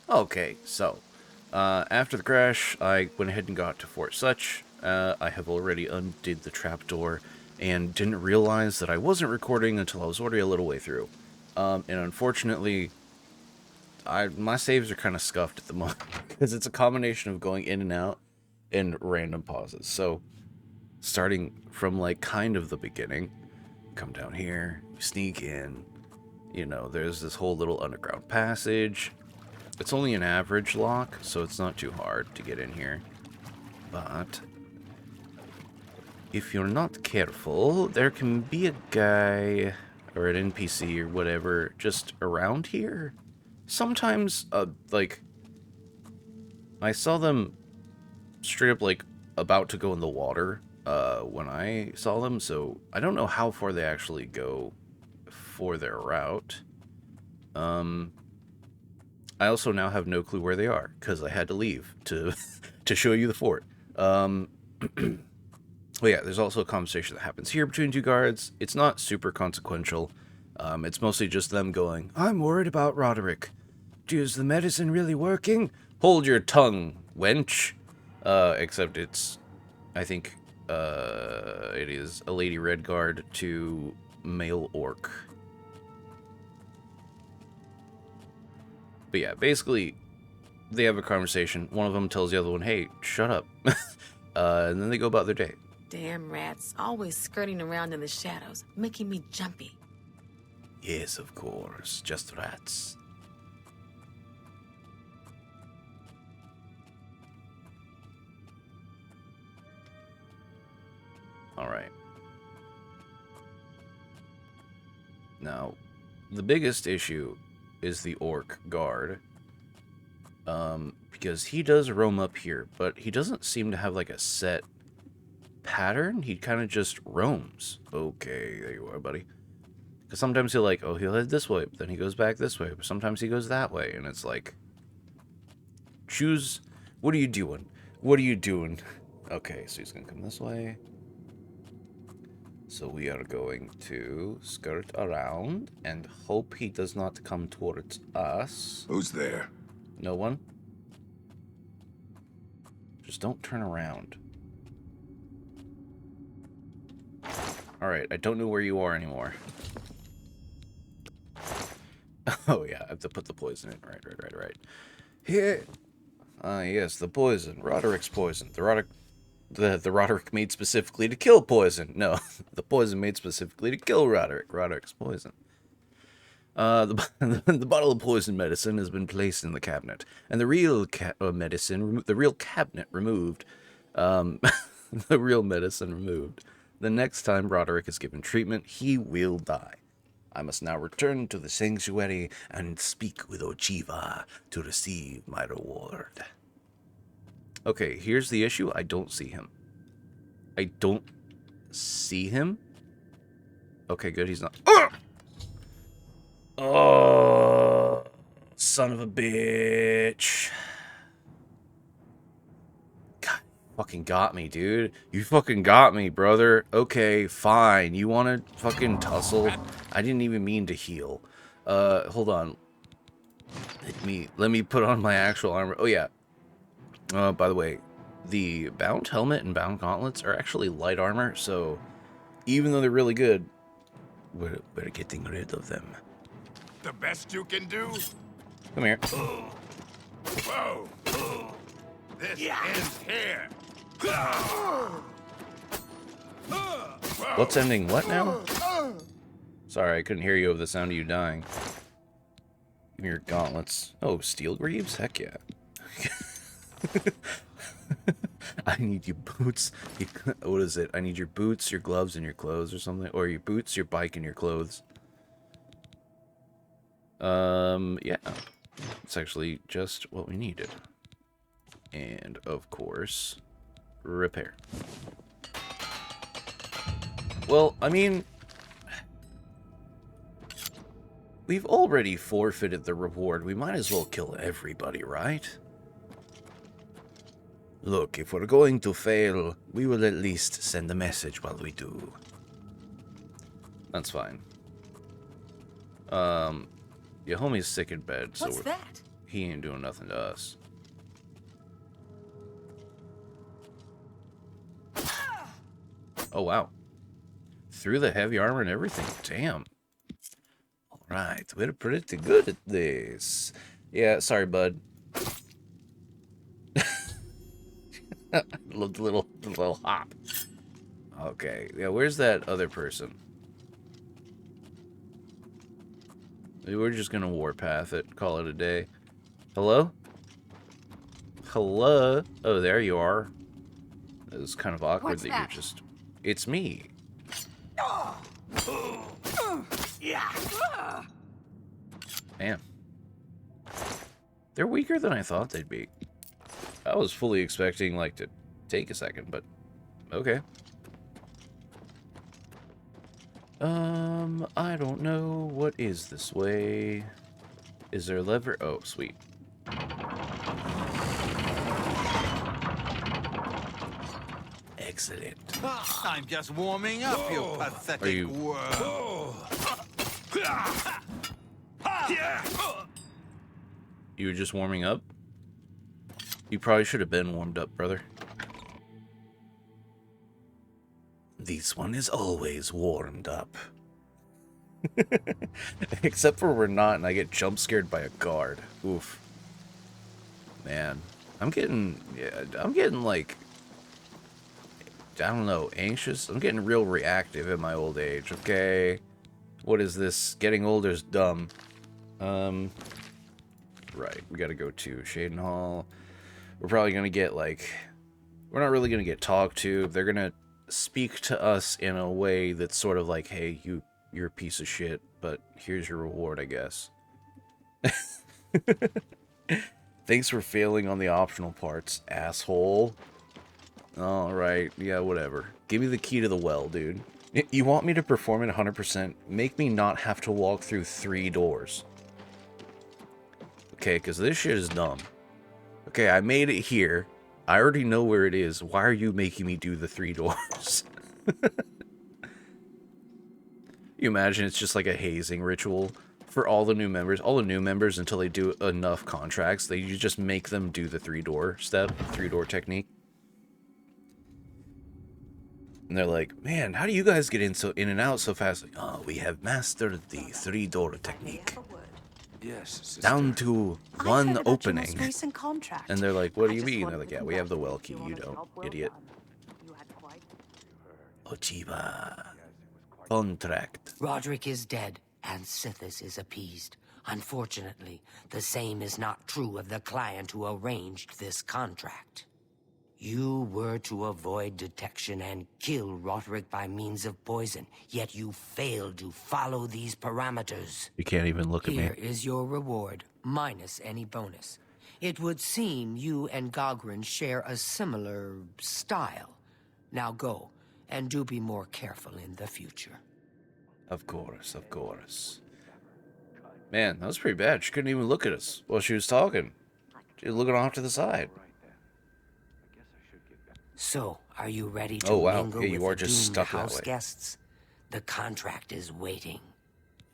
Okay, so, after the crash, I went ahead and got to Fort Such. I have already undid the trapdoor, and didn't realize that I wasn't recording until I was already a little way through. And unfortunately, my saves are kind of scuffed at the moment, because it's a combination of going in and out, and random pauses. So, starting from, like, kind of the beginning, come down here, sneak in, you know, there's this whole little underground passage. It's only an average lock, so it's not too hard to get in here. But if you're not careful, there can be a guy or an NPC or whatever just around here. Sometimes, like, I saw them straight up, like, about to go in the water when I saw them, so I don't know how far they actually go for their route. I also now have no clue where they are, because I had to leave to to show you the fort. Well, yeah, there's also a conversation that happens here between two guards. It's not super consequential. It's mostly just them going, "I'm worried about Roderick. Is the medicine really working? Hold your tongue, wench." Except it's, I think, it is a Lady Redguard to male orc. But yeah, basically, they have a conversation. One of them tells the other one, "Hey, shut up." And then they go about their day. Damn rats, always skirting around in the shadows, making me jumpy. Yes, of course, just rats. Alright. Now, the biggest issue is the orc guard. Because he does roam up here, but he doesn't seem to have like a set pattern. He kind of just roams. Okay, there you are, buddy. Because sometimes he'll he'll head this way, but then he goes back this way, but sometimes he goes that way, and it's like, choose, what are you doing? What are you doing? Okay, so he's gonna come this way. So we are going to skirt around and hope he does not come towards us. Who's there? No one? Just don't turn around. Alright, I don't know where you are anymore. Oh yeah, I have to put the poison in. Right. Here. Yes, the poison. Roderick's poison. The Roderick made specifically to kill poison. No, the poison made specifically to kill Roderick. Roderick's poison. The bottle of poison medicine has been placed in the cabinet, and the real the real cabinet removed. The real medicine removed. The next time Roderick is given treatment, he will die. I must now return to the sanctuary and speak with Ochiva to receive my reward. Okay, here's the issue. I don't see him. I don't see him? Okay, good. He's not. Oh, son of a bitch. God, fucking got me, dude. You fucking got me, brother. Okay, fine. You want to fucking tussle? I didn't even mean to heal. Hold on. Let me put on my actual armor. Oh, yeah. By the way, the bound helmet and bound gauntlets are actually light armor, so even though they're really good, we're getting rid of them. The best you can do? Come here. Whoa! This ends here. What's ending what now? Sorry, I couldn't hear you over the sound of you dying. Give me your gauntlets. Oh, steel greaves? Heck yeah. I need your boots. What is it? I need your boots, your gloves, and your clothes or something. Or your boots, your bike, and your clothes. Yeah. It's actually just what we needed. And, of course, repair. Well, I mean, we've already forfeited the reward. We might as well kill everybody, right? Look, if we're going to fail, we will at least send a message while we do. That's fine. Your homie's sick in bed, so What's that? He ain't doing nothing to us. Oh, wow. Through the heavy armor and everything. Damn. Alright, we're pretty good at this. Yeah, sorry, bud. the little hop. Okay, yeah, where's that other person? Maybe we're just gonna warpath it, call it a day. Hello? Hello? Oh, there you are. It was kind of awkward What's that that? you're just... It's me. Damn. They're weaker than I thought they'd be. I was fully expecting, like, to take a second, but... Okay. I don't know. What is this way? Is there a lever? Oh, sweet. Excellent. I'm just warming up, you pathetic Are you- worm. You were just warming up? You probably should have been warmed up, brother. This one is always warmed up. Except for we're not, and I get jump scared by a guard. Oof. Man. I'm getting like, I don't know, anxious. I'm getting real reactive in my old age, okay? What is this? Getting older is dumb. Right, we gotta go to Shaden Hall. We're probably gonna get, like... We're not really gonna get talked to. They're gonna speak to us in a way that's sort of like, hey, you're a piece of shit, but here's your reward, I guess. Thanks for failing on the optional parts, asshole. Alright, yeah, whatever. Give me the key to the well, dude. You want me to perform it 100%? Make me not have to walk through 3 doors. Okay, because this shit is dumb. Okay, I made it here. I already know where it is. Why are you making me do the 3 doors? You imagine it's just like a hazing ritual for all the new members. All the new members, until they do enough contracts, you just make them do the 3-door step, 3-door technique. And they're like, man, how do you guys get in and out so fast? Like, oh, we have mastered the 3-door technique. Yes, sister. Down to one opening. Recent contract. And they're like, what do you I just mean? want They're like, to yeah, we have the well key. congratulate You on a don't, job well idiot. done. You had quite... Ochiba. Contract. Roderick is dead, and Sithis is appeased. Unfortunately, the same is not true of the client who arranged this contract. You were to avoid detection and kill Roderick by means of poison, yet you failed to follow these parameters. You can't even look at me. Here is your reward, minus any bonus. It would seem you and Gogrin share a similar style. Now go, and do be more careful in the future. Of course, of course. Man, that was pretty bad. She couldn't even look at us while she was talking. She was looking off to the side. So, are you ready to Oh, wow. mingle Yeah, you with are the just doomed stuck that house way. guests? The contract is waiting.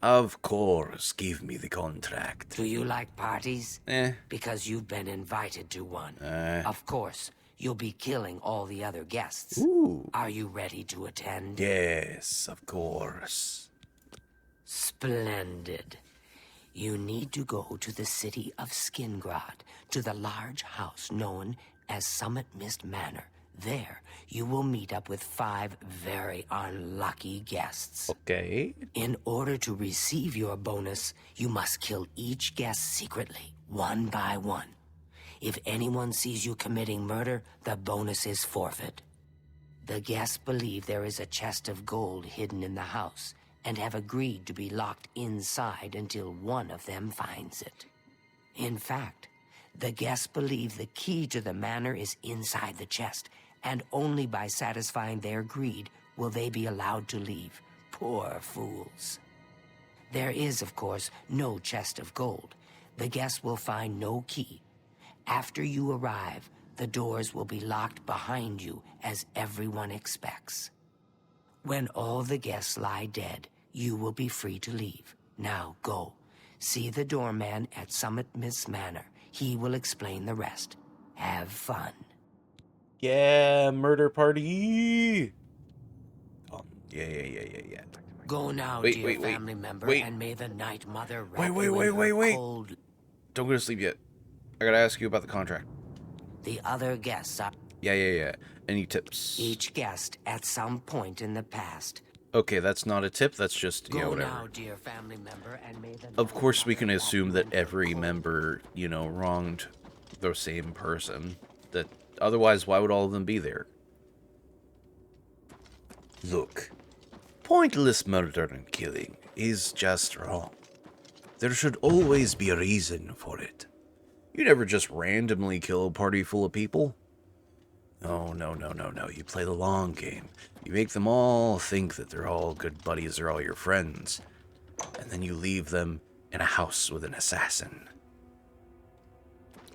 Of course, give me the contract. Do you like parties? Eh. Because you've been invited to one. Eh. Of course, you'll be killing all the other guests. Ooh. Are you ready to attend? Yes, of course. Splendid. You need to go to the city of Skingrad, to the large house known as Summit Mist Manor. There, you will meet up with 5 very unlucky guests. Okay. In order to receive your bonus, you must kill each guest secretly, one by one. If anyone sees you committing murder, the bonus is forfeit. The guests believe there is a chest of gold hidden in the house, and have agreed to be locked inside until one of them finds it. In fact, the guests believe the key to the manor is inside the chest, and only by satisfying their greed will they be allowed to leave. Poor fools. There is, of course, no chest of gold. The guests will find no key. After you arrive, the doors will be locked behind you, as everyone expects. When all the guests lie dead, you will be free to leave. Now go. See the doorman at Summit Miss Manor. He will explain the rest. Have fun. Yeah, murder party. Yeah. Go now, Wait, dear wait, wait. family member, Wait. and may the Night Mother Wait, wrap you in her wait. cold... Don't go to sleep yet. I gotta ask you about the contract. The other guests are... Yeah. Any tips? Each guest at some point in the past. Okay, that's not a tip. That's just, Go whatever. now, dear family member, and may the Of Night course, we Mother can wrap assume you that in her every cold- member, wronged the same person. That otherwise, why would all of them be there? Look, pointless murder and killing is just wrong. There should always be a reason for it. You never just randomly kill a party full of people. Oh, no. You play the long game. You make them all think that they're all good buddies, they're all your friends. And then you leave them in a house with an assassin.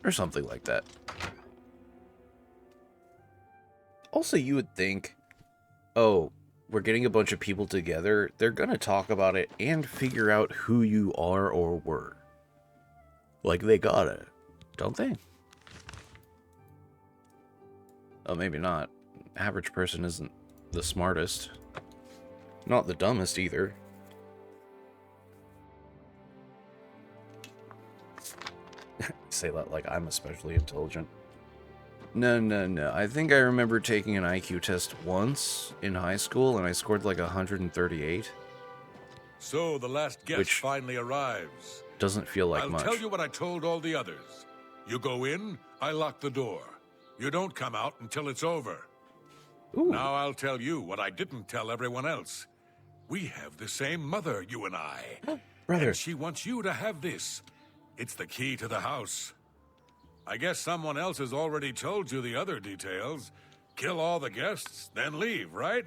Or something like that. Also, you would think, oh, we're getting a bunch of people together. They're gonna talk about it and figure out who you are or were. Like, they got it. Don't they? Oh, maybe not. Average person isn't the smartest. Not the dumbest either. Say that like I'm especially intelligent. No. I think I remember taking an IQ test once in high school, and I scored like 138. So the last guest Which finally arrives. doesn't feel like I'll much. tell you what I told all the others. You go in, I lock the door. You don't come out until it's over. Ooh. Now I'll tell you what I didn't tell everyone else. We have the same mother, you and I. Brother. And she wants you to have this. It's the key to the house. I guess someone else has already told you the other details. Kill all the guests, then leave, right?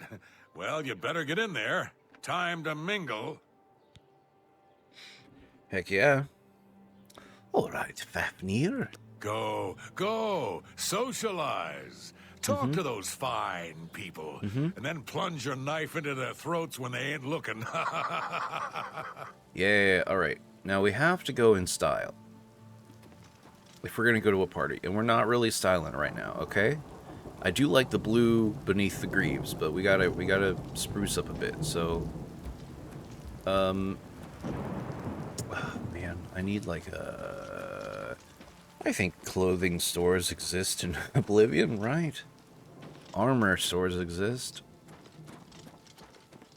Well, you better get in there. Time to mingle. Heck yeah. All right, Fafnir. Go, socialize. Talk to those fine people, and then plunge your knife into their throats when they ain't looking. Yeah, alright. Now we have to go in style. If we're gonna go to a party, and we're not really styling right now, okay? I do like the blue beneath the greaves, but we gotta spruce up a bit, so... oh, man, I need like a... I think clothing stores exist in Oblivion, right? Armor stores exist.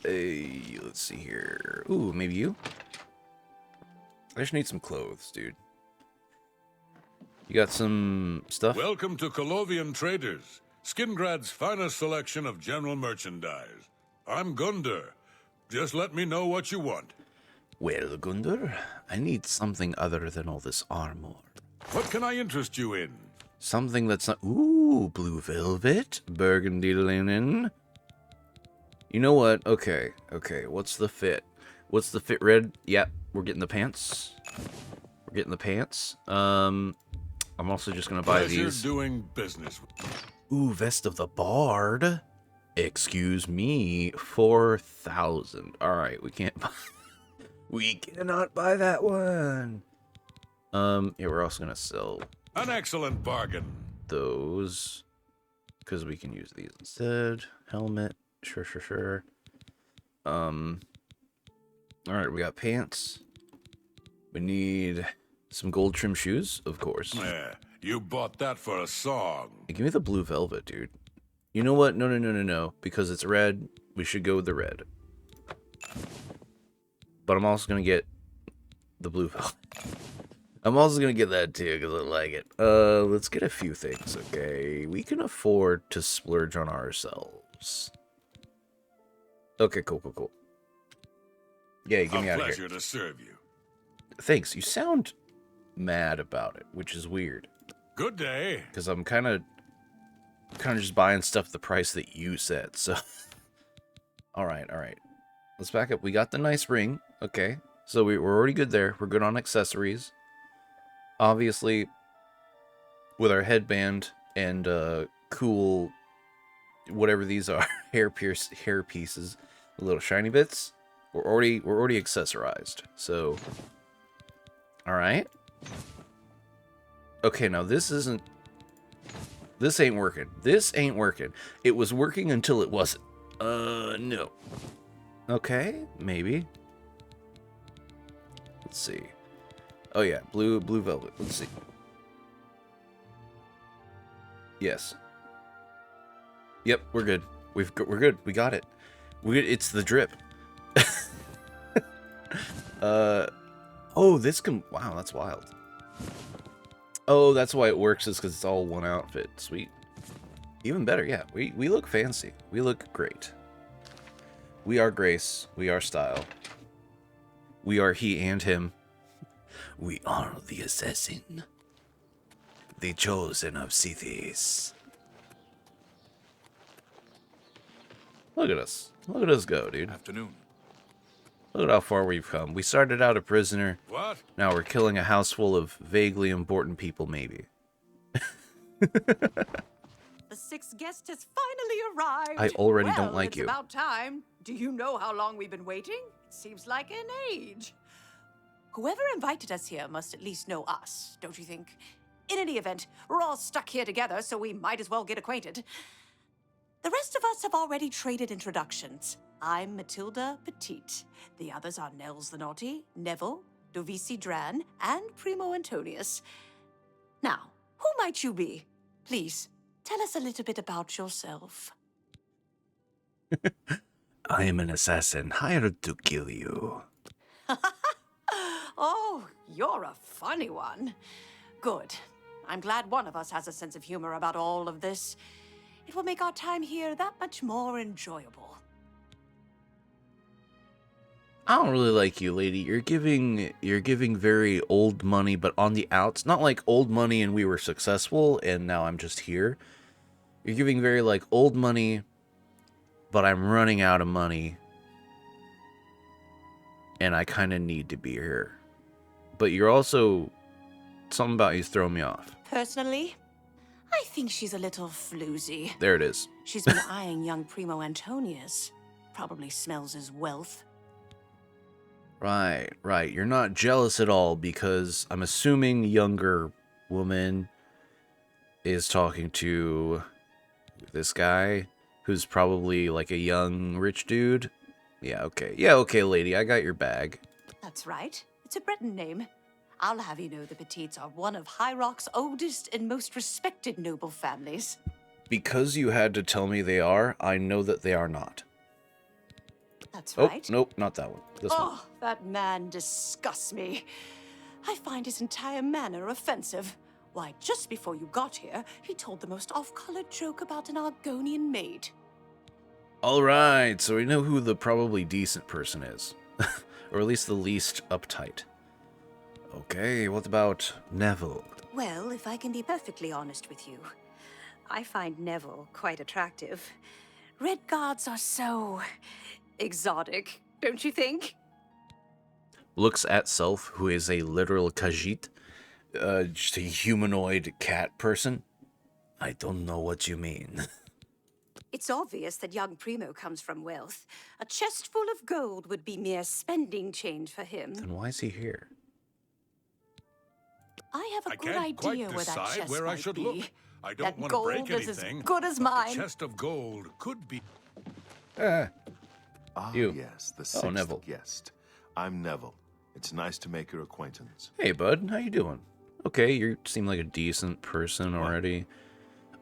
Hey, let's see here. Ooh, maybe you? I just need some clothes, dude. You got some stuff? Welcome to Colovian Traders, Skingrad's finest selection of general merchandise. I'm Gunder. Just let me know what you want. Well, Gunder, I need something other than all this armor. What can I interest you in? Something that's not... Ooh, blue velvet, burgundy linen. You know what? Okay. What's the fit? What's the fit? Red? Yep, we're getting the pants. We're getting the pants. I'm also just gonna buy Pleasure these. doing business. Ooh, vest of the bard. Excuse me, 4,000. All right, we can't buy. We cannot buy that one. Yeah, we're also gonna sell An excellent bargain. those because we can use these instead. Helmet, sure. All right, we got pants. We need some gold trim shoes, of course. Yeah, you bought that for a song. Hey, give me the blue velvet, dude. You know what? No. Because it's red, we should go with the red. But I'm also gonna get the blue velvet. I'm also gonna get that too because I like it. Let's get a few things, okay? We can afford to splurge on ourselves. Okay, cool. Yeah, get me out of here. Pleasure to serve you. Thanks. You sound mad about it, which is weird. Good day. Because I'm kind of just buying stuff the price that you said, so... Alright. Let's back up. We got the nice ring. Okay. So we're already good there. We're good on accessories. Obviously, with our headband and cool... whatever these are. hair pieces. Little shiny bits. We're already accessorized. So... Alright. Okay, now this isn't... This ain't working. This ain't working. It was working until it wasn't. No. Okay, maybe. Let's see. Oh yeah, blue velvet. Let's see. Yes. Yep, we're good. We're good. We got it. It's the drip. Oh, this can... Wow, that's wild. Oh, that's why it works, is because it's all one outfit. Sweet. Even better, yeah. We look fancy. We look great. We are grace. We are style. We are he and him. We are the assassin. The chosen of cities. Look at us. Look at us go, dude. Afternoon. Look at how far we've come. We started out a prisoner. What? Now we're killing a house full of vaguely important people, maybe. The sixth guest has finally arrived. I already don't like it's you. About time. Do you know how long we've been waiting? It seems like an age. Whoever invited us here must at least know us, don't you think? In any event, we're all stuck here together, so we might as well get acquainted. The rest of us have already traded introductions. I'm Matilda Petite. The others are Nels the Naughty, Neville, Dovisi Dran, and Primo Antonius. Now, who might you be? Please, tell us a little bit about yourself. I am an assassin hired to kill you. Oh, you're a funny one. Good. I'm glad one of us has a sense of humor about all of this. It will make our time here that much more enjoyable. I don't really like you, lady. You're giving very old money, but on the outs. Not like old money and we were successful and now I'm just here. You're giving very like old money, but I'm running out of money. And I kind of need to be here. But you're also... Something about you's throwing me off. Personally, I think she's a little floozy. There it is. She's been eyeing young Primo Antonius. Probably smells his wealth. Right. You're not jealous at all because I'm assuming younger woman is talking to this guy who's probably like a young rich dude. Yeah, okay, lady. I got your bag. That's right. It's a Breton name. I'll have you know the Petites are one of High Rock's oldest and most respected noble families. Because you had to tell me they are, I know that they are not. That's Oh, right. nope, not that one. This one. Oh, that man disgusts me. I find his entire manner offensive. Why, just before you got here, he told the most off-color joke about an Argonian maid. Alright, so we know who the probably decent person is. Or at least the least uptight. Okay, what about Neville? Well, if I can be perfectly honest with you, I find Neville quite attractive. Red guards are so... exotic, don't you think? Looks at Self, who is a literal Khajiit. Just a humanoid cat person. I don't know what you mean. It's obvious that young Primo comes from wealth. A chest full of gold would be mere spending change for him. Then why is he here? I have a I good can't quite idea where that decide chest where I might should be. look. I don't That want to break gold is anything. as good as but mine. the chest of gold could be. Ah, Ah, You. yes, the Oh, sixth Neville. guest. I'm Neville. It's nice to make your acquaintance. hey bud, how you doing? Okay, you seem like a decent person already.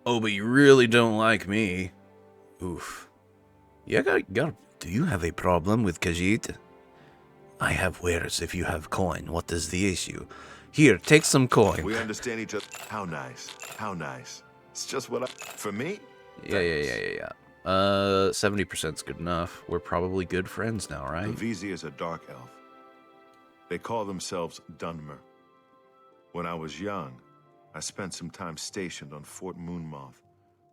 Oh, but you really don't like me. Oof. Yeah, do you have a problem with Khajiit? I have wares if you have coin. What is the issue? Here, take some coin. We understand each other. How nice. How nice. It's just what I... For me? Yeah. 70%'s good enough. We're probably good friends now, right? Dovisi is a dark elf. They call themselves Dunmer. When I was young, I spent some time stationed on Fort Moonmoth,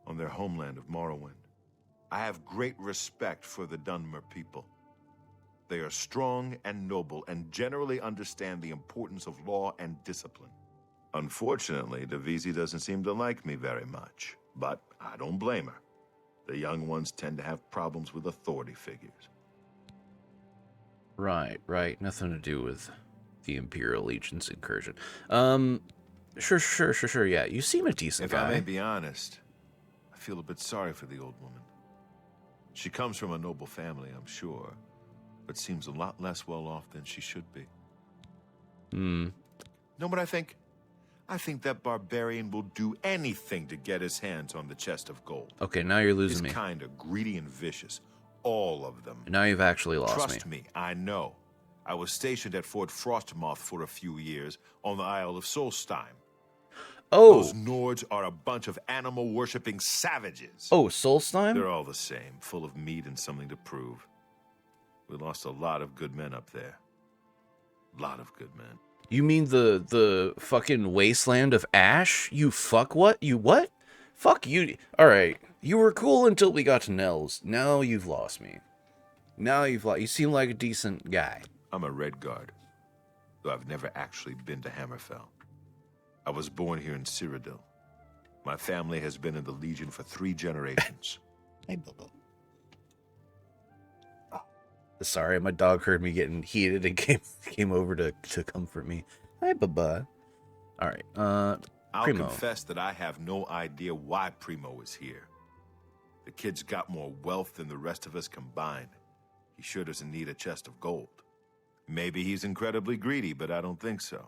on their homeland of Morrowind. I have great respect for the Dunmer people. They are strong and noble and generally understand the importance of law and discipline. Unfortunately, Dovisi doesn't seem to like me very much, but I don't blame her. The young ones tend to have problems with authority figures. Right. Nothing to do with the Imperial Legion's incursion. Sure, yeah. You seem a decent guy. If I may be honest, I feel a bit sorry for the old woman. She comes from a noble family, I'm sure, but seems a lot less well off than she should be. Know what I think? I think that barbarian will do anything to get his hands on the chest of gold. Okay, now you're losing He's me. kind of greedy and vicious. All of them. Now you've actually lost me. Trust me, I know. I was stationed at Fort Frostmoth for a few years on the Isle of Solstheim. Oh. Those Nords are a bunch of animal-worshipping savages. Oh, Solstheim? They're all the same, full of meat and something to prove. We lost a lot of good men up there. A lot of good men. You mean the fucking wasteland of ash? You fuck what? You what? Fuck you. Alright. You were cool until we got to Nels. Now you've lost me. Now you've lost. You seem like a decent guy. I'm a Red Guard, though I've never actually been to Hammerfell. I was born here in Cyrodiil. My family has been in the Legion for 3 generations. Hey, Bubba. Oh, sorry, my dog heard me getting heated and came over to comfort me. Hi, Bubba. All right, I'll Primo. confess that I have no idea why Primo is here. The kid's got more wealth than the rest of us combined. He sure doesn't need a chest of gold. Maybe he's incredibly greedy, but I don't think so.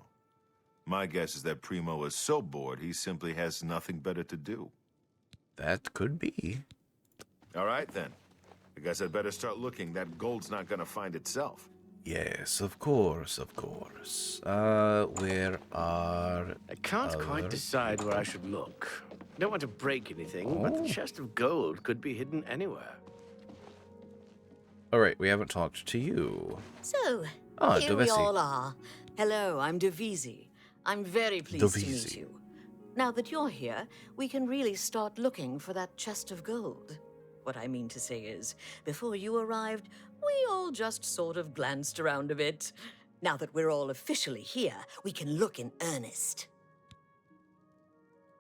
My guess is that Primo is so bored he simply has nothing better to do. That could be. All right, then. I guess I'd better start looking. That gold's not gonna find itself. Yes, of course, of course. Where are... I can't quite decide where I should look. I don't want to break anything, but the chest of gold could be hidden anywhere. All right, we haven't talked to you. So, Ah, here we Dovesi. all are. Hello, I'm Devisi. I'm very pleased to meet Dovesi. you. Now that you're here, we can really start looking for that chest of gold. What I mean to say is, before you arrived, we all just sort of glanced around a bit. Now that we're all officially here, we can look in earnest.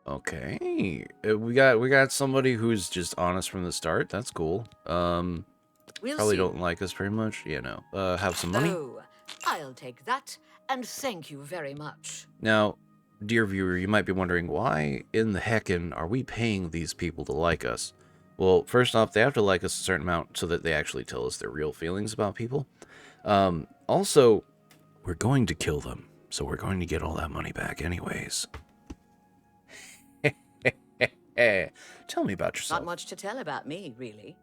Okay, we got somebody who's just honest from the start. That's cool. We'll Probably see. don't like us very much. Yeah, no. Have some money. Oh, I'll take that, and thank you very much. Now, dear viewer, you might be wondering, why in the heckin' are we paying these people to like us? Well, first off, they have to like us a certain amount so that they actually tell us their real feelings about people. Also, we're going to kill them, so we're going to get all that money back anyways. Tell me about yourself. Not much to tell about me, really.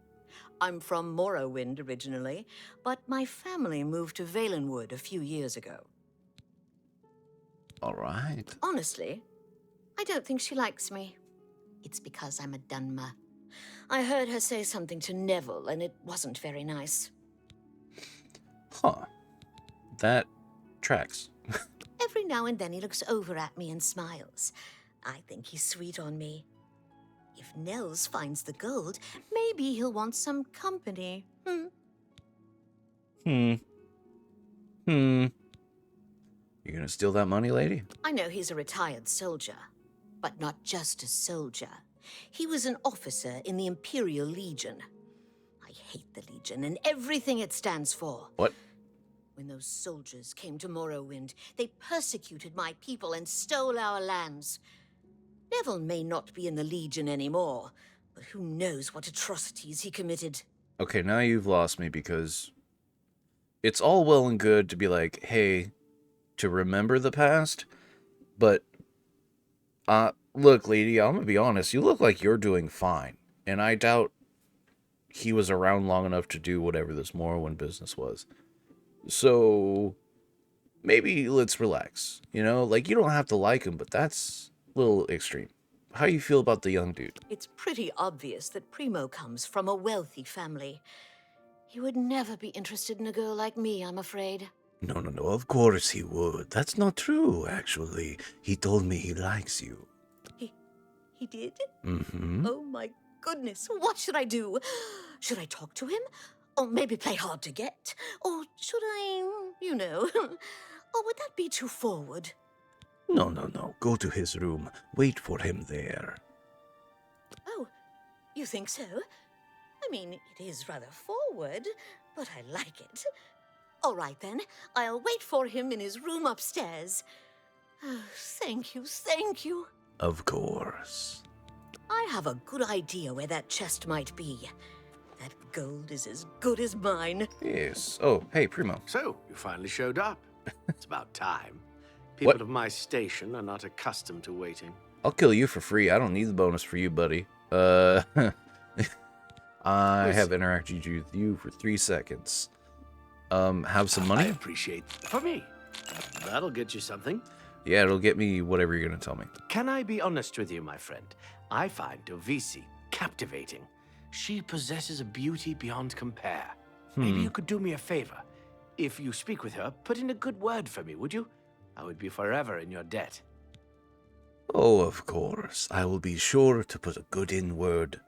I'm from Morrowind originally, but my family moved to Valenwood a few years ago. All right. Honestly, I don't think she likes me. It's because I'm a Dunmer. I heard her say something to Neville, and it wasn't very nice. Huh. That tracks. Every now and then he looks over at me and smiles. I think he's sweet on me. If Nels finds the gold, maybe he'll want some company. You're gonna steal that money, lady? I know he's a retired soldier, but not just a soldier. He was an officer in the Imperial Legion. I hate the Legion and everything it stands for. What? When those soldiers came to Morrowind, they persecuted my people and stole our lands. Neville may not be in the Legion anymore, but who knows what atrocities he committed. Okay, now you've lost me because it's all well and good to be like, hey, to remember the past, but look, lady, I'm gonna be honest, you look like you're doing fine, and I doubt he was around long enough to do whatever this Morrowind business was. So maybe let's relax, you know? Like, you don't have to like him, but that's a little extreme. How do you feel about the young dude? It's pretty obvious that Primo comes from a wealthy family. He would never be interested in a girl like me, I'm afraid. No, of course he would. That's not true, actually. He told me he likes you. He did? Mm-hmm. Oh my goodness, what should I do? Should I talk to him? Or maybe play hard to get? Or should I, you know, or would that be too forward? No. Go to his room. Wait for him there. Oh, you think so? I mean, it is rather forward, but I like it. All right, then. I'll wait for him in his room upstairs. Oh, thank you, thank you. Of course. I have a good idea where that chest might be. That gold is as good as mine. Yes. Oh, hey, Primo. So, you finally showed up. It's about time. People What? of my station are not accustomed to waiting. I'll kill you for free. I don't need the bonus for you, buddy. I have interacted with you for 3 seconds. Have some I money? appreciate for me. That'll get you something. Yeah, it'll get me whatever you're gonna tell me. Can I be honest with you, my friend? I find Dovisi captivating. She possesses a beauty beyond compare. Maybe you could do me a favor. If you speak with her, put in a good word for me, would you? I would be forever in your debt. Oh, of course. I will be sure to put a good word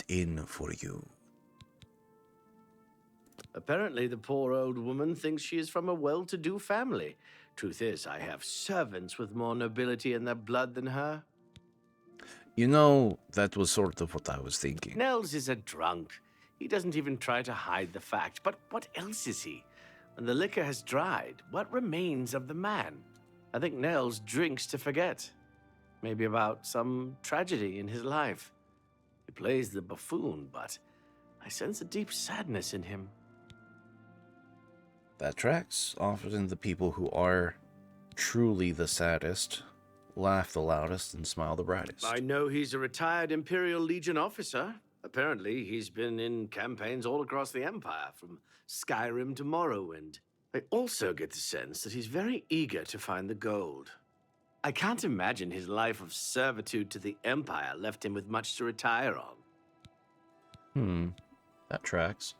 in for you. Apparently, the poor old woman thinks she is from a well-to-do family. Truth is, I have servants with more nobility in their blood than her. You know, that was sort of what I was thinking. Nels is a drunk. He doesn't even try to hide the fact. But what else is he? When the liquor has dried, what remains of the man? I think Nels drinks to forget. Maybe about some tragedy in his life. He plays the buffoon, but I sense a deep sadness in him. That tracks. Often the people who are truly the saddest laugh the loudest and smile the brightest. I know he's a retired Imperial Legion officer. Apparently, he's been in campaigns all across the Empire, from Skyrim to Morrowind. I also get the sense that he's very eager to find the gold. I can't imagine his life of servitude to the Empire left him with much to retire on. That tracks.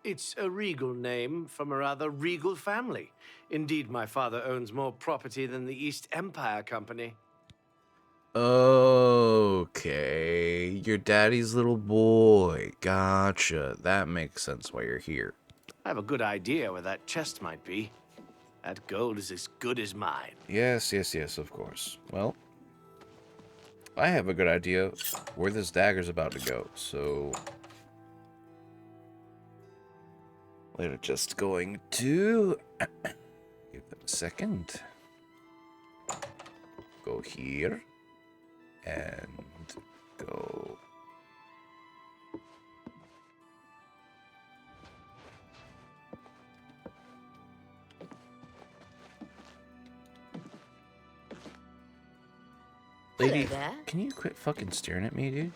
It's a regal name from a rather regal family. Indeed, my father owns more property than the East Empire Company. Okay, your daddy's little boy. Gotcha. That makes sense why you're here. I have a good idea where that chest might be. That gold is as good as mine. Yes, of course. Well, I have a good idea where this dagger's about to go, so we're just going to give them a second. Go here and go. Lady, Hello there. can you quit fucking staring at me, dude?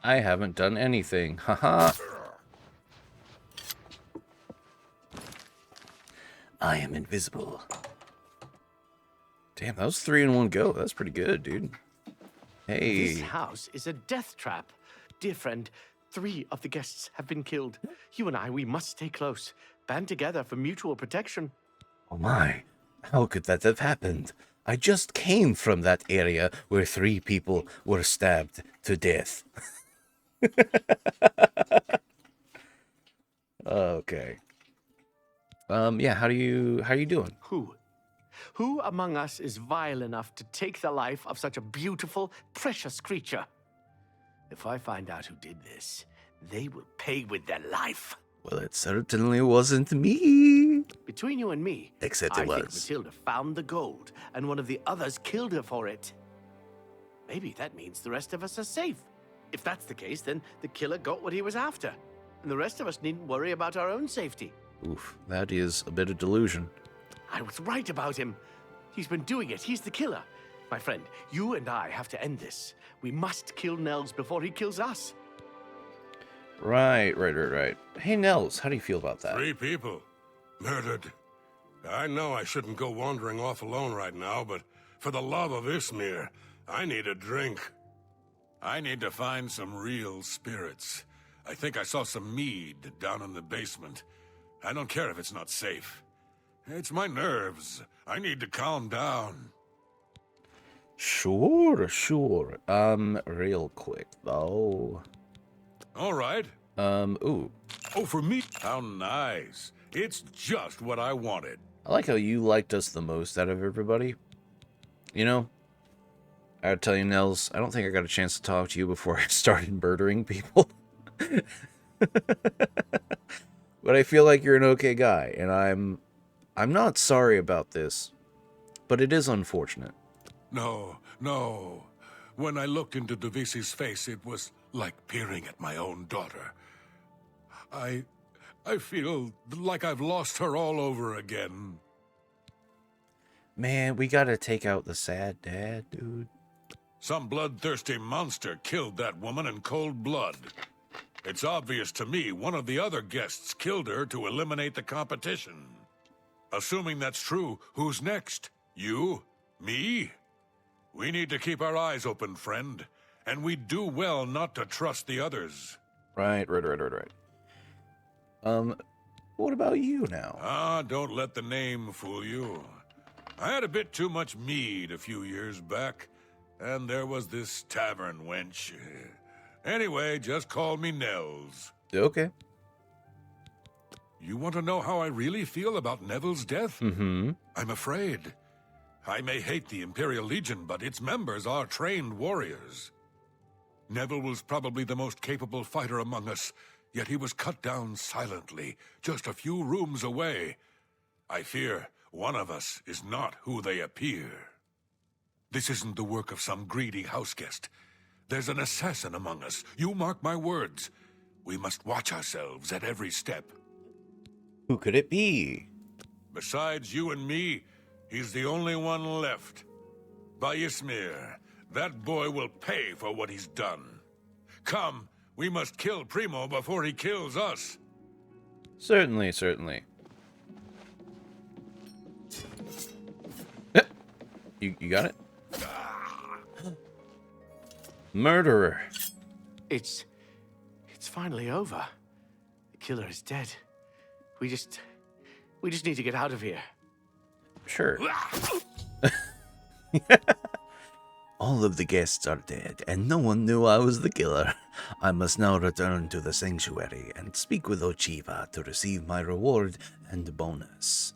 I haven't done anything. Haha. I am invisible. Damn, that was 3 in one go. That's pretty good, dude. Hey. This house is a death trap. Dear friend, 3 of the guests have been killed. You and I, we must stay close. Band together for mutual protection. Oh my. How could that have happened? I just came from that area where 3 people were stabbed to death. Okay. Yeah, how you doing? Who among us is vile enough to take the life of such a beautiful, precious creature? If I find out who did this, they will pay with their life. Well, it certainly wasn't me. Between you and me, Except I it think was. Matilda found the gold, and one of the others killed her for it. Maybe that means the rest of us are safe. If that's the case, then the killer got what he was after, and the rest of us needn't worry about our own safety. Oof, that is a bit of delusion. I was right about him. He's been doing it. He's the killer. My friend, you and I have to end this. We must kill Nels before he kills us. Right. Hey, Nels, how do you feel about that? 3 people murdered. I know I shouldn't go wandering off alone right now, but for the love of Ismir, I need a drink. I need to find some real spirits. I think I saw some mead down in the basement. I don't care if it's not safe. It's my nerves. I need to calm down. Sure, sure. Real quick, though. All right. Ooh. Oh, for me? How nice. It's just what I wanted. I like how you liked us the most out of everybody. You know, I gotta tell you, Nels, I don't think I got a chance to talk to you before I started murdering people. But I feel like you're an okay guy, and I'm not sorry about this, but it is unfortunate. No, no. When I looked into Devisi's face, it was like peering at my own daughter. I feel like I've lost her all over again. Man, we gotta take out the sad dad, dude. Some bloodthirsty monster killed that woman in cold blood. It's obvious to me one of the other guests killed her to eliminate the competition. Assuming that's true, who's next? You? Me? We need to keep our eyes open, friend. And we do well not to trust the others. Right. What about you now? Ah, don't let the name fool you. I had a bit too much mead a few years back, and there was this tavern wench. Anyway, just call me Nels. Okay. You want to know how I really feel about Neville's death? Mm-hmm. I'm afraid. I may hate the Imperial Legion, but its members are trained warriors. Neville was probably the most capable fighter among us, yet he was cut down silently, just a few rooms away. I fear one of us is not who they appear. This isn't the work of some greedy houseguest. There's an assassin among us. You mark my words. We must watch ourselves at every step. Who could it be? Besides you and me, he's the only one left. Bayismir, that boy will pay for what he's done. Come, we must kill Primo before he kills us. Certainly. You got it? Murderer. It's finally over. The killer is dead. We just need to get out of here. Sure. All of the guests are dead, and no one knew I was the killer. I must now return to the sanctuary and speak with Ochiva to receive my reward and bonus.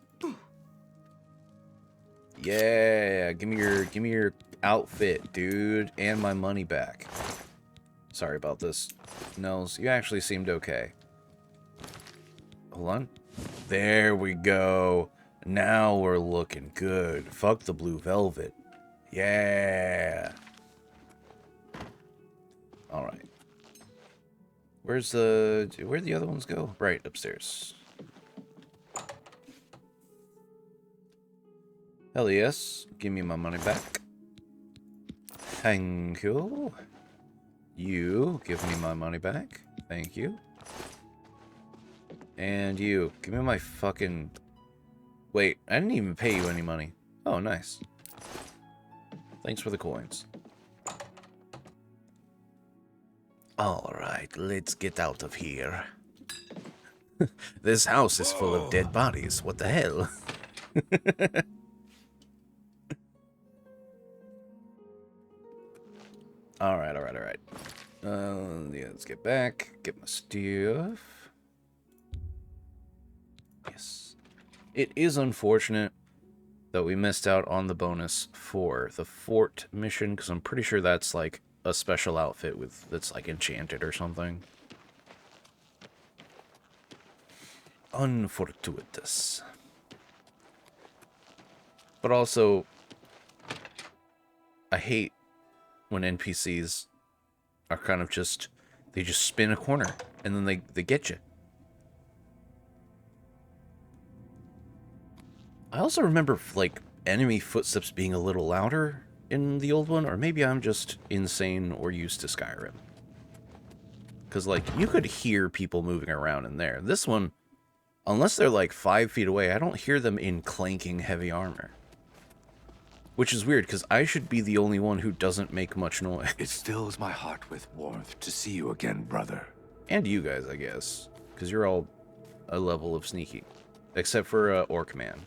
Yeah, give me your outfit, dude, and my money back. Sorry about this, Nels. You actually seemed okay. Hold on. There we go. Now we're looking good. Fuck the blue velvet. Yeah. All right. Where'd the other ones go? Right, upstairs. Hell yes. Give me my money back. Thank you. You, give me my money back. Thank you. And you, give me my fucking... Wait, I didn't even pay you any money. Oh, nice. Thanks for the coins. Alright, let's get out of here. This house is full of dead bodies. What the hell? Alright. Yeah, let's get back. Get my stuff. Yes. It is unfortunate that we missed out on the bonus for the fort mission, because I'm pretty sure that's like a special outfit that's like enchanted or something. Unfortuitous. But also, I hate when NPCs are kind of they just spin a corner and then they get you. I also remember, like, enemy footsteps being a little louder in the old one, or maybe I'm just insane or used to Skyrim. Because, like, you could hear people moving around in there. This one, unless they're, like, 5 feet away, I don't hear them in clanking heavy armor. Which is weird, because I should be the only one who doesn't make much noise. It stills my heart with warmth to see you again, brother. And you guys, I guess. Because you're all a level of sneaky. Except for Orc Man.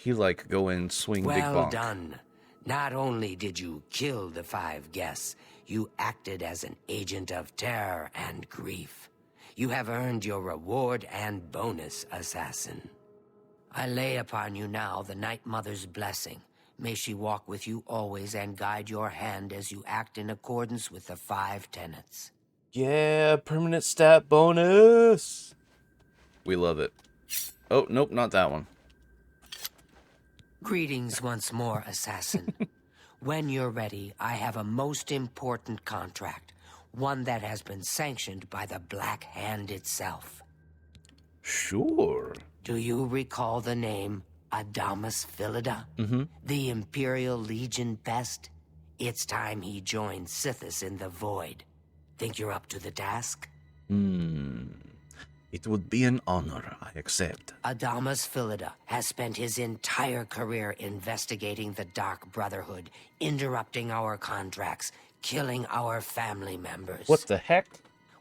He like go in, swing, big Well bonk. done. Not only did you kill the 5 guests, you acted as an agent of terror and grief. You have earned your reward and bonus, assassin. I lay upon you now the Night Mother's blessing. May she walk with you always and guide your hand as you act in accordance with the 5 tenets. Yeah, permanent stat bonus. We love it. Oh, nope, not that one. Greetings once more, assassin. When you're ready, I have a most important contract. One that has been sanctioned by the Black Hand itself. Sure. Do you recall the name Adamus Philida? The Imperial Legion best? It's time he joined Sithis in the Void. Think you're up to the task? It would be an honor, I accept. Adamus Philida has spent his entire career investigating the Dark Brotherhood, interrupting our contracts, killing our family members. What the heck?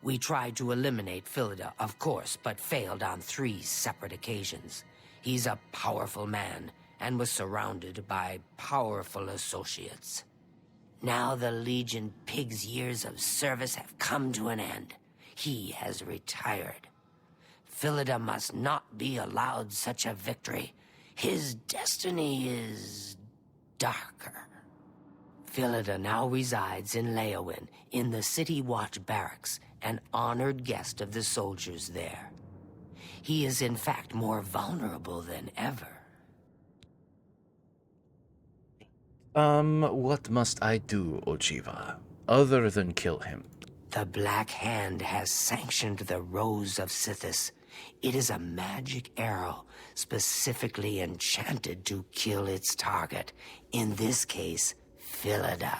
We tried to eliminate Philida, of course, but failed on 3 separate occasions. He's a powerful man and was surrounded by powerful associates. Now the Legion Pig's years of service have come to an end. He has retired. Philida must not be allowed such a victory. His destiny is darker. Philida now resides in Leowin, in the City Watch Barracks, an honored guest of the soldiers there. He is in fact more vulnerable than ever. What must I do, Ojiva, other than kill him? The Black Hand has sanctioned the Rose of Sithis. It is a magic arrow, specifically enchanted to kill its target, in this case, Philida.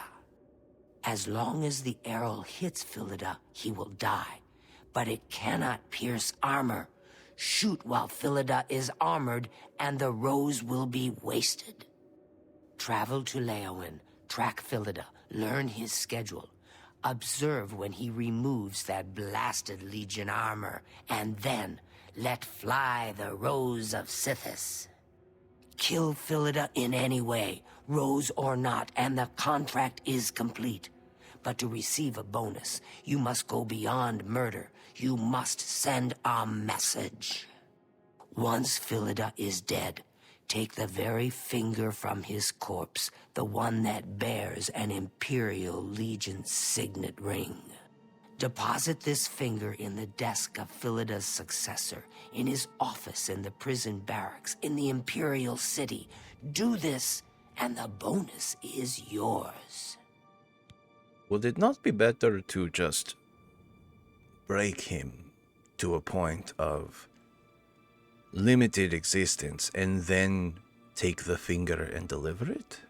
As long as the arrow hits Philida, he will die, but it cannot pierce armor. Shoot while Philida is armored, and the rose will be wasted. Travel to Leowin, track Philida, learn his schedule. Observe when he removes that blasted Legion armor, and then let fly the Rose of Sithis. Kill Philida in any way, rose or not, and the contract is complete. But to receive a bonus, you must go beyond murder. You must send a message. Once Philida is dead, take the very finger from his corpse, the one that bears an Imperial Legion signet ring. Deposit this finger in the desk of Philida's successor, in his office in the prison barracks, in the Imperial City. Do this, and the bonus is yours. Would it not be better to just break him to a point of limited existence and then take the finger and deliver it?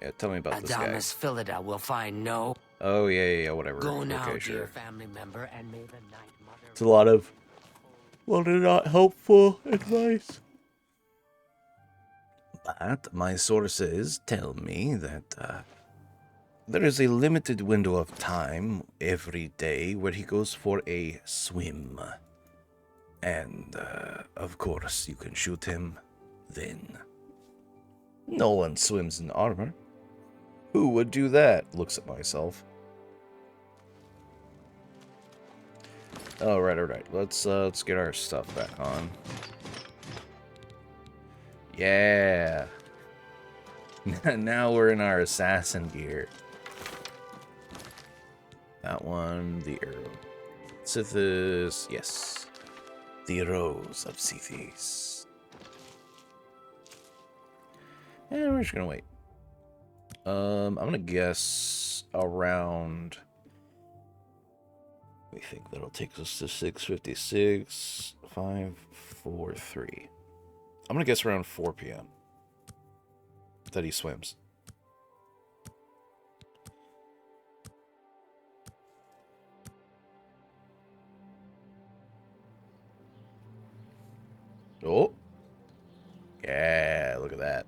Yeah, tell me about this guy. Adamus Philida will find no... Oh, yeah, whatever. Go now, okay, dear sure. family member, and may the Night Mother... It's a lot of, well, they're not helpful advice. But my sources tell me that there is a limited window of time every day where he goes for a swim. And, of course, you can shoot him then. No one swims in armor. Who would do that? Looks at myself. Alright. Let's get our stuff back on. Yeah. Now we're in our assassin gear. That one, the arrow. Sithis, yes. The Rose of Sithis. And we're just gonna wait. I'm gonna guess around... We think that'll take us to 6:56, 5:43. I'm gonna guess around 4 p.m. that he swims. Oh. Yeah, look at that.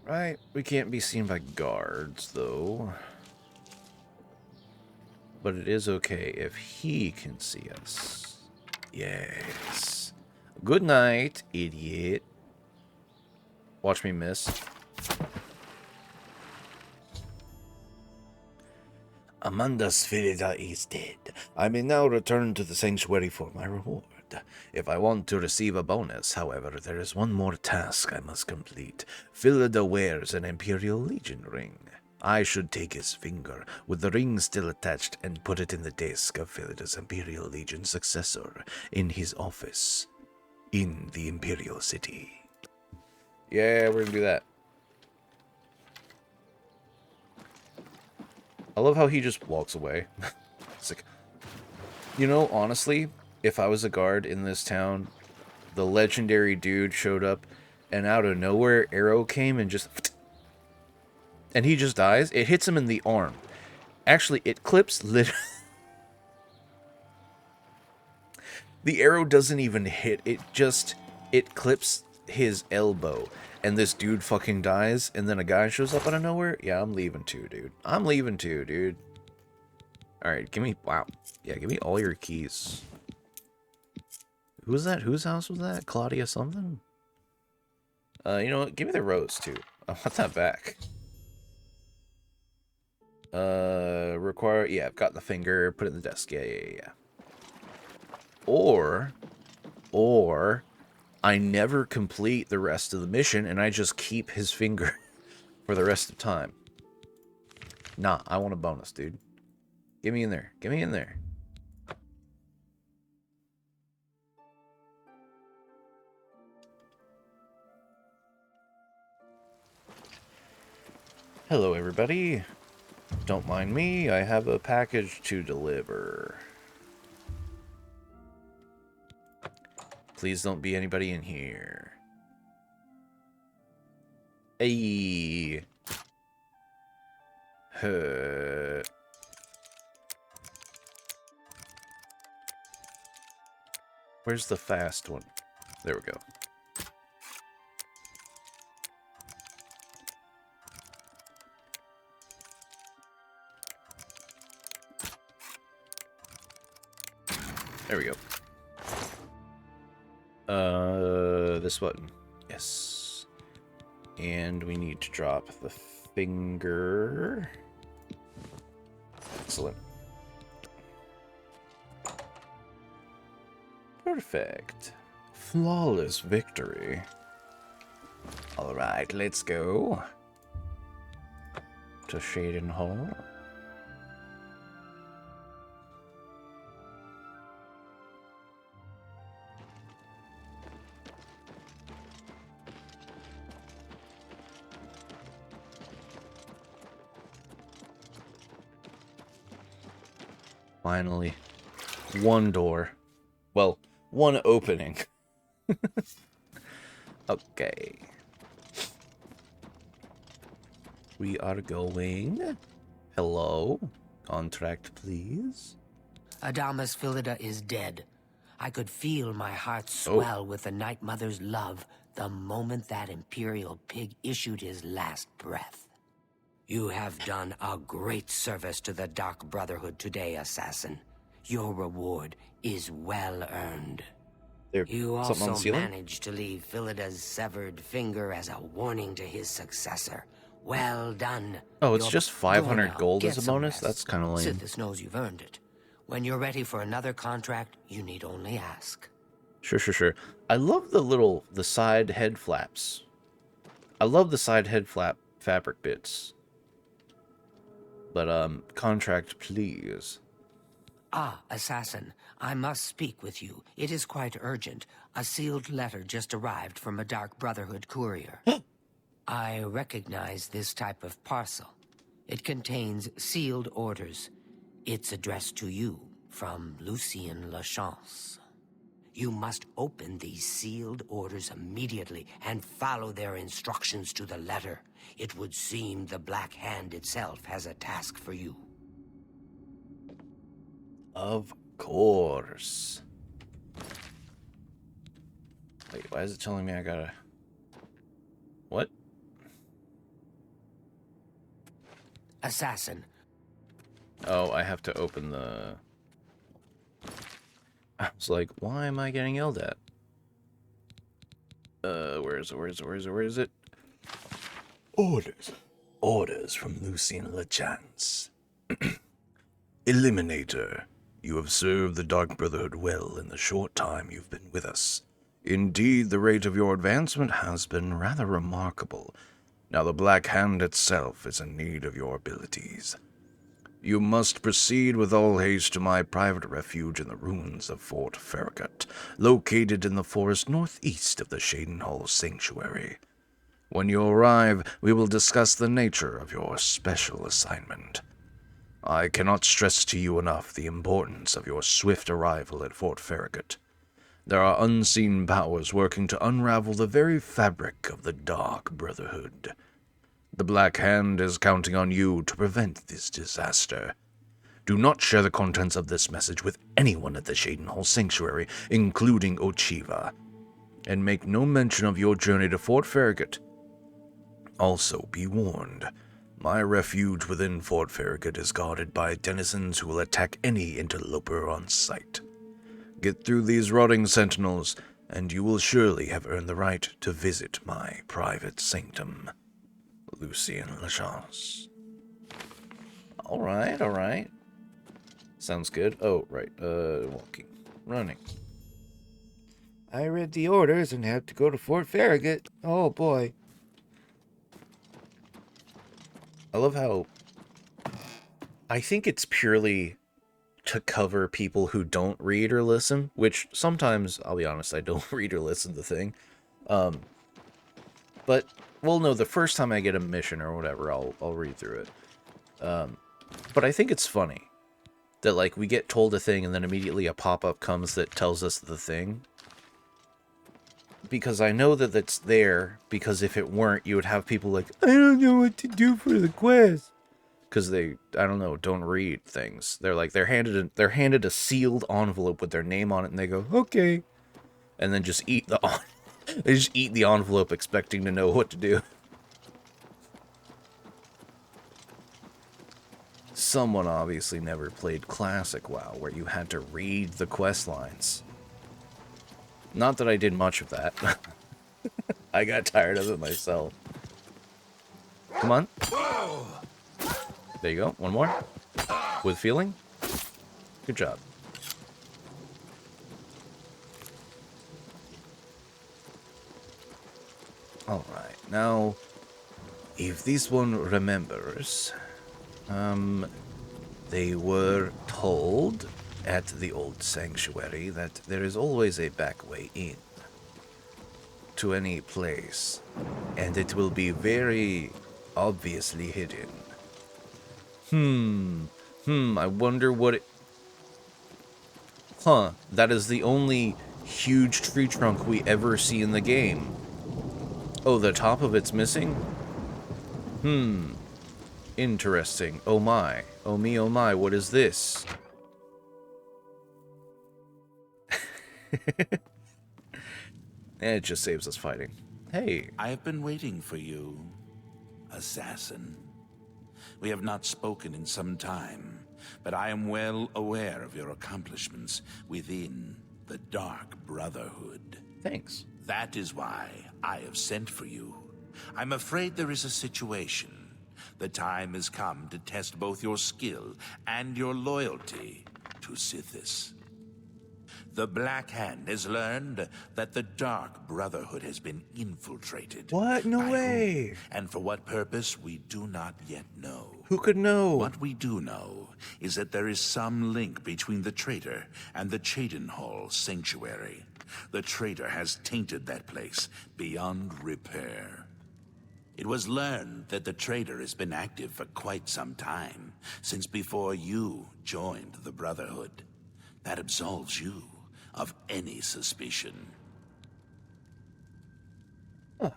Right, we can't be seen by guards, though. But it is okay if he can see us. Yes. Good night, idiot. Watch me miss. Amanda Spherida is dead. I may now return to the sanctuary for my reward. If I want to receive a bonus, however, there is one more task I must complete. Philida wears an Imperial Legion ring. I should take his finger, with the ring still attached, and put it in the desk of Philida's Imperial Legion successor, in his office, in the Imperial City. Yeah, we're gonna do that. I love how he just walks away. It's like, you know, honestly, if I was a guard in this town, the legendary dude showed up, and out of nowhere, arrow came and just... And he just dies. It hits him in the arm. Actually, it clips... The arrow doesn't even hit. It clips his elbow. And this dude fucking dies, and then a guy shows up out of nowhere. Yeah, I'm leaving too, dude. I'm leaving too, dude. Alright, give me... Wow. Yeah, give me all your keys. Who was that? Whose house was that? Claudia something? You know what? Give me the rose, too. I want that back. Require... Yeah, I've got the finger. Put it in the desk. Yeah. Or... I never complete the rest of the mission, and I just keep his finger for the rest of time. Nah, I want a bonus, dude. Get me in there. Get me in there. Hello, everybody. Don't mind me. I have a package to deliver. Please don't be anybody in here. Hey. Where's the fast one? There we go. There we go. This button. Yes. And we need to drop the finger. Excellent. Perfect. Flawless victory. Alright, let's go to Shaden Hall. Finally. One door. Well, one opening. Okay. We are going. Hello. Contract, please. Adamas Philida is dead. I could feel my heart swell with the Night Mother's love the moment that Imperial pig issued his last breath. You have done a great service to the Dark Brotherhood today, Assassin. Your reward is well earned. You also managed to leave Philida's severed finger as a warning to his successor. Well done. Oh, it's just 500 gold as a bonus? That's kind of lame. Sithis knows you've earned it. When you're ready for another contract, you need only ask. Sure. I love the side head flaps. I love the side head flap fabric bits. But, contract, please. Ah, Assassin, I must speak with you. It is quite urgent. A sealed letter just arrived from a Dark Brotherhood courier. I recognize this type of parcel. It contains sealed orders. It's addressed to you from Lucien Lachance. You must open these sealed orders immediately and follow their instructions to the letter. It would seem the Black Hand itself has a task for you. Of course. Wait, why is it telling me I gotta... What? Assassin. Oh, I have to open the... I was like, why am I getting yelled at? Where is it? Orders. Orders from Lucien Lachance. Eliminator, you have served the Dark Brotherhood well in the short time you've been with us. Indeed, the rate of your advancement has been rather remarkable. Now the Black Hand itself is in need of your abilities. You must proceed with all haste to my private refuge in the ruins of Fort Farragut, located in the forest northeast of the Shadenhall Sanctuary. When you arrive, we will discuss the nature of your special assignment. I cannot stress to you enough the importance of your swift arrival at Fort Farragut. There are unseen powers working to unravel the very fabric of the Dark Brotherhood. The Black Hand is counting on you to prevent this disaster. Do not share the contents of this message with anyone at the Shadenhall Sanctuary, including Ochiva, and make no mention of your journey to Fort Farragut. Also, be warned, my refuge within Fort Farragut is guarded by denizens who will attack any interloper on sight. Get through these rotting sentinels, and you will surely have earned the right to visit my private sanctum. Lucien Lachance. Alright. Sounds good. Oh, right. Walking. Running. I read the orders and had to go to Fort Farragut. Oh, boy. I love how... I think it's purely to cover people who don't read or listen, which sometimes, I'll be honest, I don't read or listen to the thing. But, well, no, the first time I get a mission or whatever, I'll read through it. But I think it's funny that, like, we get told a thing and then immediately a pop-up comes that tells us the thing. Because I know that it's there, because if it weren't, you would have people like, I don't know what to do for the quest. Because they, I don't know, don't read things. They're like, they're handed a sealed envelope with their name on it, and they go, okay. And then just eat they just eat the envelope expecting to know what to do. Someone obviously never played Classic WoW, where you had to read the quest lines. Not that I did much of that. I got tired of it myself. Come on. There you go. One more. With feeling. Good job. Alright, now, if this one remembers, they were told at the old sanctuary that there is always a back way in to any place, and it will be very obviously hidden. I wonder what it... That is the only huge tree trunk we ever see in the game. Oh, the top of it's missing? Interesting. Oh my. Oh me, oh my, what is this? It just saves us fighting. Hey. I have been waiting for you, assassin. We have not spoken in some time, but I am well aware of your accomplishments within the Dark Brotherhood. Thanks. That is why I have sent for you. I'm afraid there is a situation. The time has come to test both your skill and your loyalty to Sithis. The Black Hand has learned that the Dark Brotherhood has been infiltrated. What? No way! Whom, and for what purpose, we do not yet know. Who could know? What we do know is that there is some link between the traitor and the Shadenhall Sanctuary. The traitor has tainted that place beyond repair. It was learned that the traitor has been active for quite some time, since before you joined the Brotherhood. That absolves you of any suspicion. Well,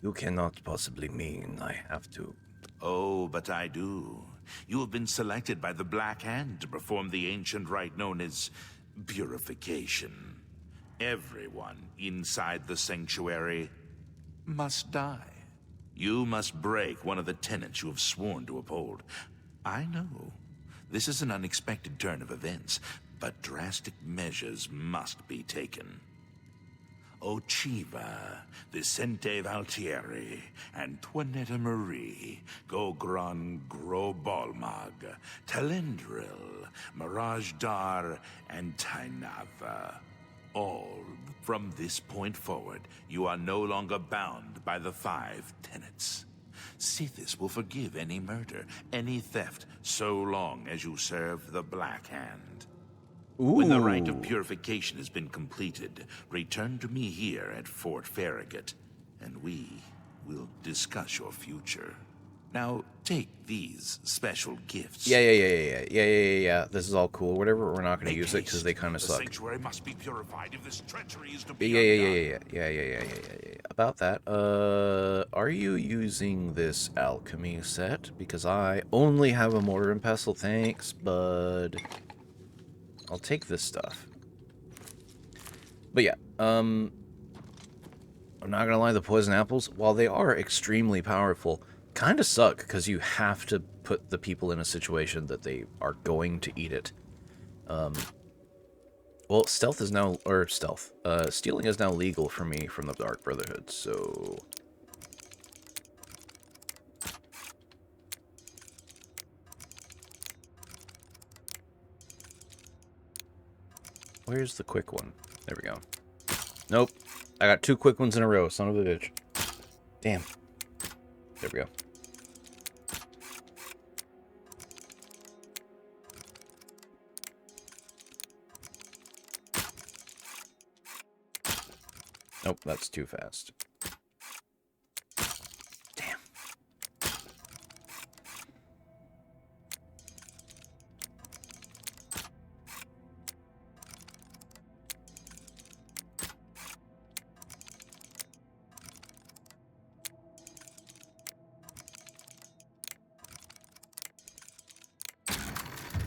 you cannot possibly mean I have to... Oh, but I do. You have been selected by the Black Hand to perform the ancient rite known as purification. Everyone inside the sanctuary must die. You must break one of the tenets you have sworn to uphold. I know. This is an unexpected turn of events, but drastic measures must be taken. Ochiva, Vicente Valtieri, Antoinetta Marie, Gogron Grobalmag, Talendril, Mirage Dar, and Tainava. All, from this point forward, you are no longer bound by the 5 tenets. Sithis will forgive any murder, any theft, so long as you serve the Black Hand. Ooh. When the rite of purification has been completed, return to me here at Fort Farragut, and we will discuss your future. Now, take these special gifts. Yeah. This is all cool. Whatever, we're not going to use it because they kind of The suck. sanctuary must be purified if this treachery is to be Yeah. About that, are you using this alchemy set? Because I only have a mortar and pestle, thanks, bud. I'll take this stuff. But yeah, I'm not gonna lie, the poison apples, while they are extremely powerful, kind of suck because you have to put the people in a situation that they are going to eat it. Well, stealing is now legal for me from the Dark Brotherhood, so... Where's the quick one? There we go. Nope. I got 2 quick ones in a row, son of a bitch. Damn. There we go. Nope, that's too fast. Damn.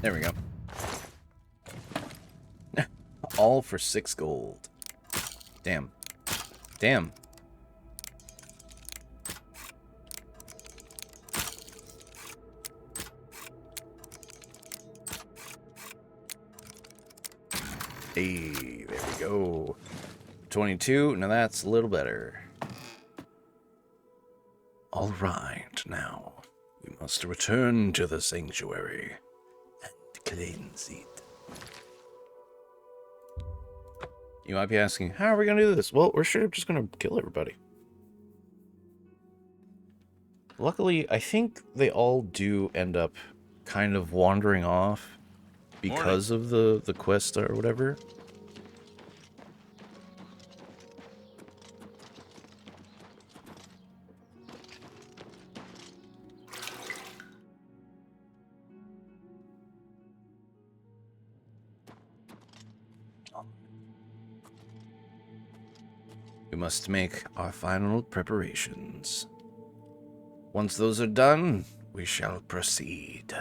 There we go. All for 6 gold. Damn. Damn. Hey, there we go. 22, now that's a little better. All right, now we must return to the sanctuary and cleanse it. You might be asking, how are we going to do this? Well, we're sure just going to kill everybody. Luckily, I think they all do end up kind of wandering off because of the quest or whatever. We must make our final preparations. Once those are done, we shall proceed.